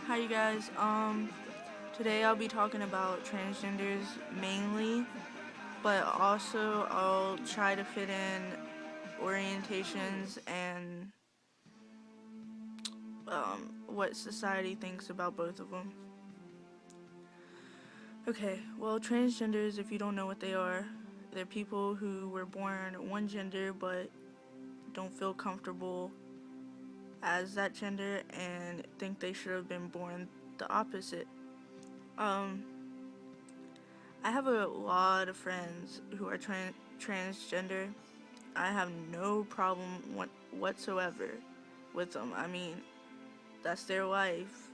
Hi you guys. Today I'll be talking about transgenders mainly, but also I'll try to fit in orientations and what society thinks about both of them. Okay, well, transgenders, if you don't know what they are, they're people who were born one gender but don't feel comfortable as that gender and think they should have been born the opposite. Um, I have a lot of friends who are transgender. I have no problem whatsoever with them. I mean, that's their life.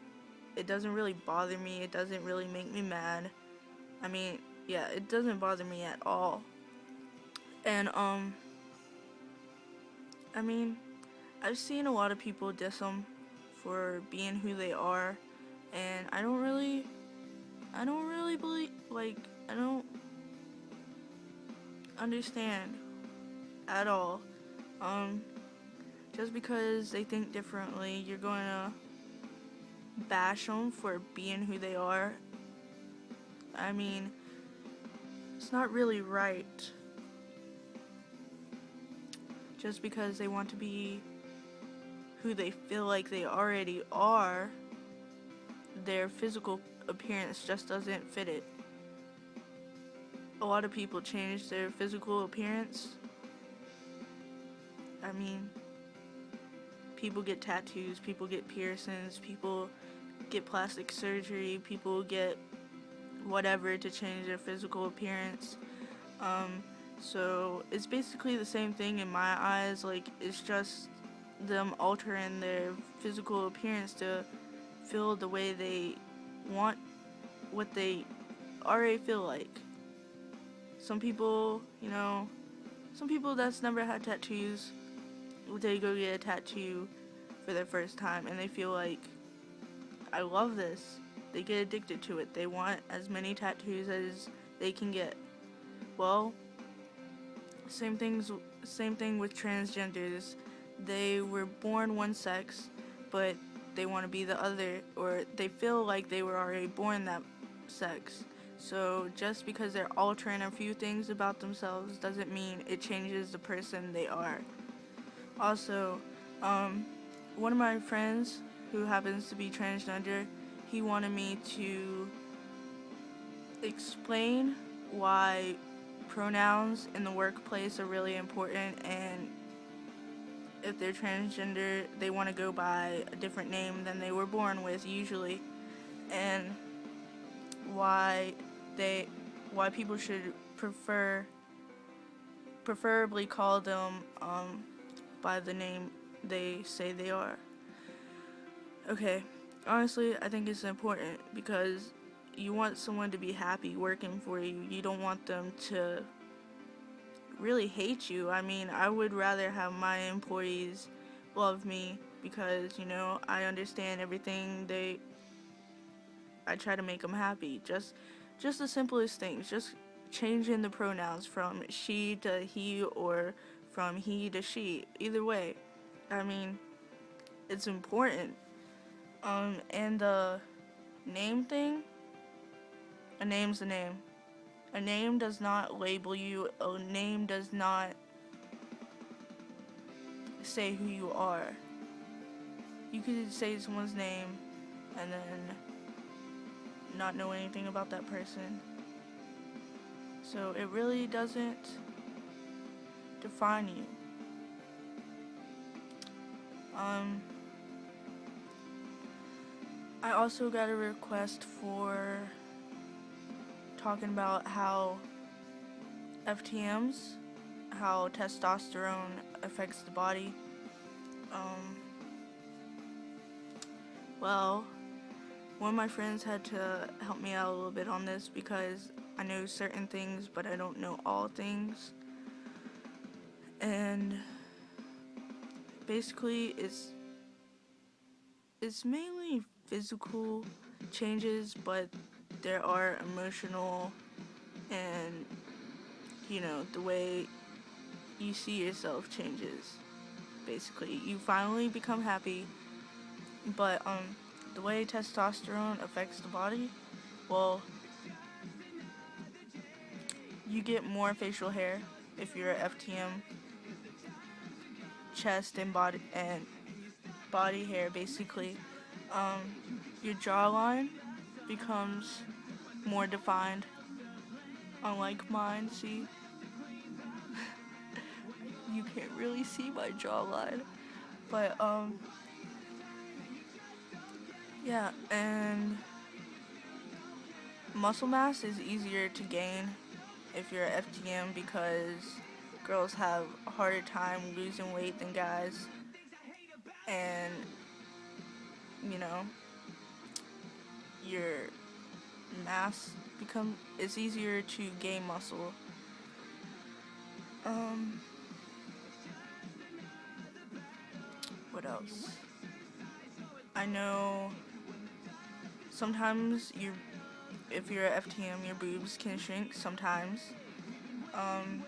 It doesn't really bother me. It doesn't really make me mad. I mean, yeah, it doesn't bother me at all. And I mean, I've seen a lot of people diss them for being who they are, and I don't really believe, like, I don't understand at all. Um, just because they think differently, you're going to bash them for being who they are. I mean, it's not really right. Just because they want to be who they feel like they already are, their physical appearance just doesn't fit it. A lot of people change their physical appearance. I mean, people get tattoos, people get piercings, people get plastic surgery, people get whatever to change their physical appearance. So it's basically the same thing in my eyes. Like, it's just them altering their physical appearance to feel the way they want, what they already feel like. Some people, some people that's never had tattoos, they go get a tattoo for their first time and they feel like, I love this. They get addicted to it. They want as many tattoos as they can get. Well, Same things. Same thing with transgenders. They were born one sex, but they want to be the other, or they feel like they were already born that sex. So just because they're altering a few things about themselves doesn't mean it changes the person they are. Also, one of my friends who happens to be transgender, he wanted me to explain why pronouns in the workplace are really important, and if they're transgender, they want to go by a different name than they were born with usually, and why they why people should preferably call them by the name they say they are. Okay, honestly, I think it's important because you want someone to be happy working for you. You don't want them to really hate you. I mean, I would rather have my employees love me because, I understand everything I try to make them happy. Just the simplest things. Just changing the pronouns from she to he or from he to she. Either way. I mean, it's important. And the name thing, a name's a name. A name does not label you. A name does not say who you are. You could say someone's name and then not know anything about that person. So it really doesn't define you. I also got a request for talking about how FTMs, how testosterone affects the body. Well, one of my friends had to help me out a little bit on this because I know certain things, but I don't know all things. And basically, it's mainly physical changes, but there are emotional and, the way you see yourself changes. Basically, you finally become happy, but the way testosterone affects the body, well, you get more facial hair if you're a FTM, chest and body hair basically. Your jawline becomes more defined, unlike mine. See, you can't really see my jawline, but yeah, and muscle mass is easier to gain if you're a FTM because girls have a harder time losing weight than guys, and you know, your mass it's easier to gain muscle. Um, what else? I know sometimes if you're a FTM, your boobs can shrink sometimes. Um,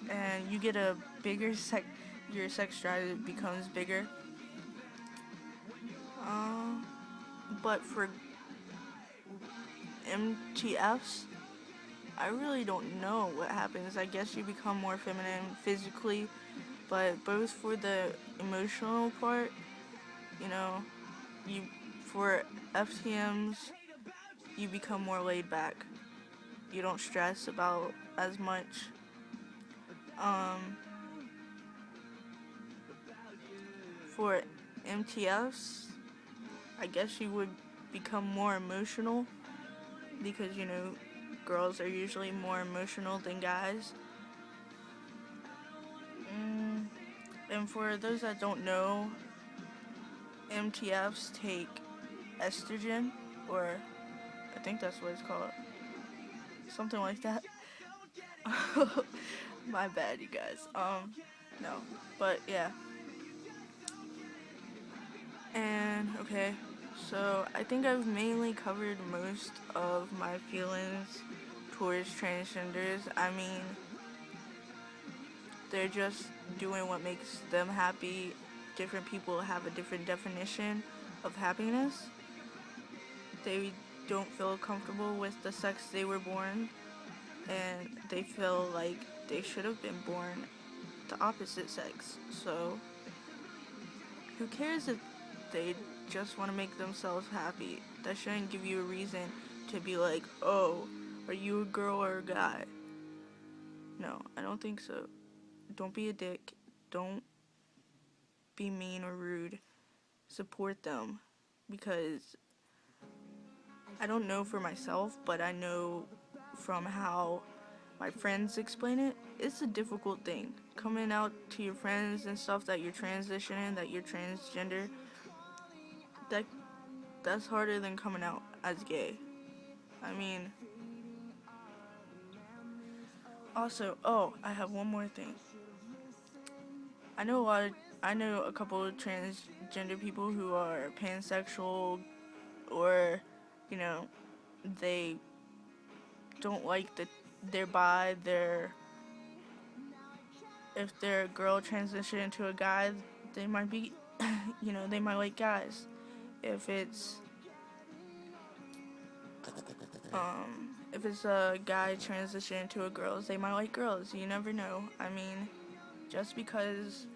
and you get a bigger your sex drive becomes bigger. Um, but for MTFs, I really don't know what happens. I guess you become more feminine physically, but both for the emotional part, you know, you for FTMs, you become more laid back. You don't stress about as much. Um, for MTFs, I guess you would become more emotional because, girls are usually more emotional than guys. And for those that don't know, MTFs take estrogen, or I think that's what it's called. Something like that. My bad, you guys. No. But yeah. And okay, so I think I've mainly covered most of my feelings towards transgenders. I mean, they're just doing what makes them happy. Different people have a different definition of happiness. They don't feel comfortable with the sex they were born, and they feel like they should have been born the opposite sex. So, who cares if they just want to make themselves happy? That shouldn't give you a reason to be like, oh, are you a girl or a guy? No, I don't think so. Don't be a dick. Don't be mean or rude. Support them, because I don't know for myself, but I know from how my friends explain it, it's a difficult thing. Coming out to your friends and stuff that you're transitioning, that you're transgender, that that's harder than coming out as gay. I mean, also, oh, I have one more thing. I know a couple of transgender people who are pansexual, or, you know, they don't like their bi, if they're a girl transition into a guy, they might be, they might like guys. If it's, if it's a guy transition into a girl, they might like girls. You never know. I mean, just because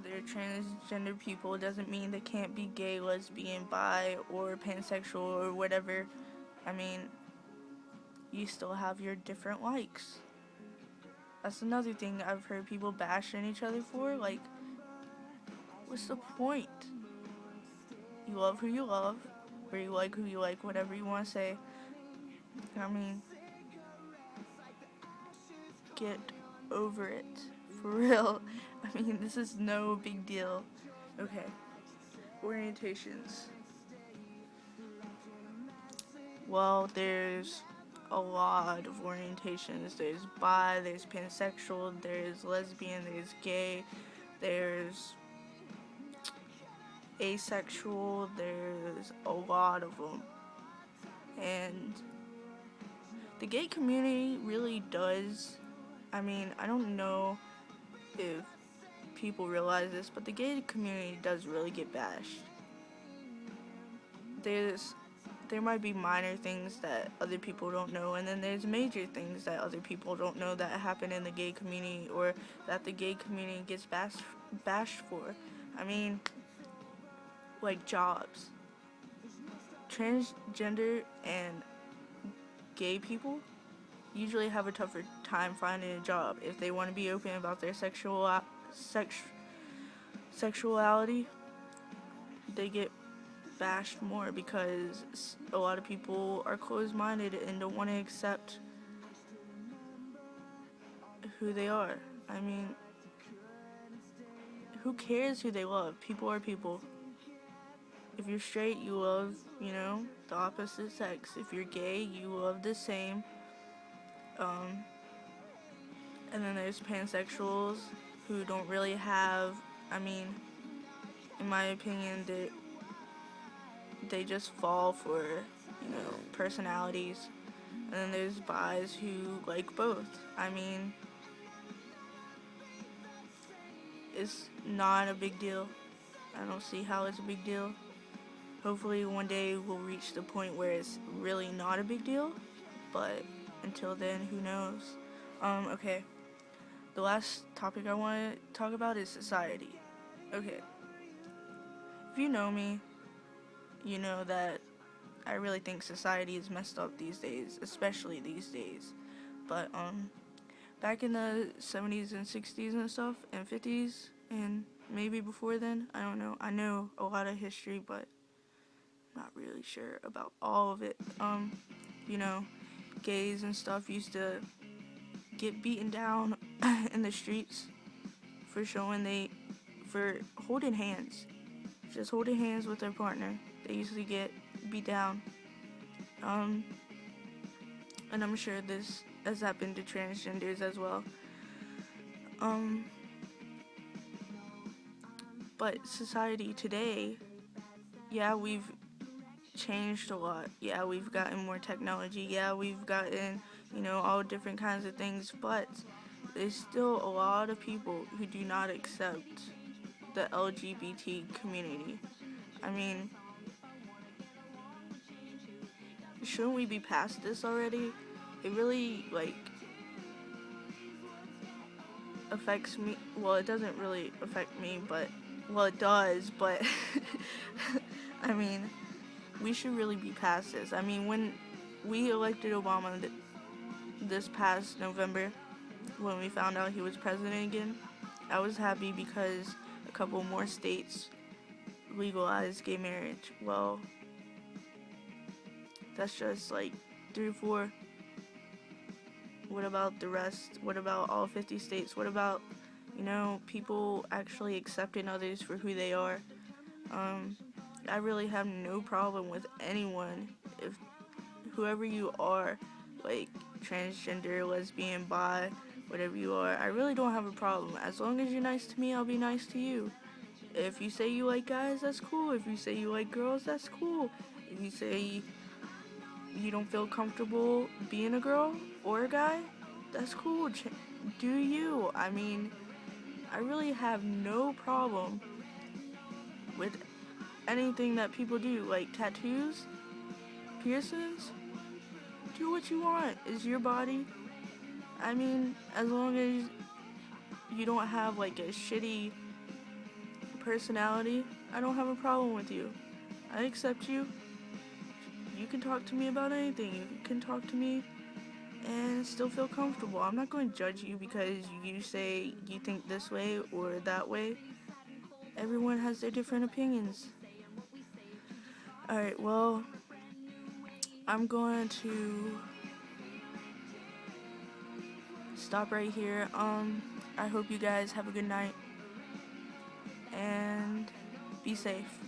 they're transgender people doesn't mean they can't be gay, lesbian, bi, or pansexual, or whatever. I mean, you still have your different likes. That's another thing I've heard people bashing each other for. Like, what's the point? You love who you love, or you like who you like, whatever you want to say. I mean, get over it. For real. I mean, this is no big deal. Okay. Orientations. Well, there's a lot of orientations. There's bi, there's pansexual, there's lesbian, there's gay, there's asexual, there's a lot of them. And the gay community really does, I mean, I don't know if people realize this, but the gay community does really get bashed. there might be minor things that other people don't know, and then there's major things that other people don't know that happen in the gay community, or that the gay community gets bashed for. I mean, like jobs. Transgender and gay people usually have a tougher time finding a job if they want to be open about their sexuality. They get bashed more because a lot of people are closed-minded and don't want to accept who they are. I mean, who cares who they love? People are people. If you're straight, you love, the opposite sex. If you're gay, you love the same. And then there's pansexuals who don't really have, I mean, in my opinion, they just fall for, personalities. And then there's bis who like both. I mean, it's not a big deal. I don't see how it's a big deal. Hopefully one day we'll reach the point where it's really not a big deal, but until then, who knows? Okay. The last topic I want to talk about is society. Okay. If you know me, you know that I really think society is messed up these days, especially these days. But, back in the 70s and 60s and stuff, and 50s, and maybe before then, I don't know. I know a lot of history, but not really sure about all of it. Gays and stuff used to get beaten down in the streets for holding hands. Just holding hands with their partner. They usually get beat down. And I'm sure this has happened to transgenders as well. But society today, yeah, we've changed a lot. Yeah, we've gotten more technology. Yeah, we've gotten, all different kinds of things. But there's still a lot of people who do not accept the LGBT community. I mean, shouldn't we be past this already? It really, affects me. Well, it doesn't really affect me, but, well, it does, but, I mean, we should really be past this. I mean, when we elected Obama this past November, when we found out he was president again, I was happy because a couple more states legalized gay marriage. Well, that's just 3 or 4. What about the rest? What about all 50 states? What about, people actually accepting others for who they are? I really have no problem with anyone, if whoever you are, transgender, lesbian, bi, whatever you are, I really don't have a problem. As long as you're nice to me, I'll be nice to you. If you say you like guys, that's cool. If you say you like girls, that's cool. If you say you don't feel comfortable being a girl or a guy, that's cool. Do you. I mean, I really have no problem with anything that people do, like tattoos, piercings. Do what you want. It's your body. I mean, as long as you don't have a shitty personality, I don't have a problem with you. I accept you. You can talk to me about anything. You can talk to me and still feel comfortable. I'm not going to judge you because you say you think this way or that way. Everyone has their different opinions. Alright, well, I'm going to stop right here. I hope you guys have a good night and be safe.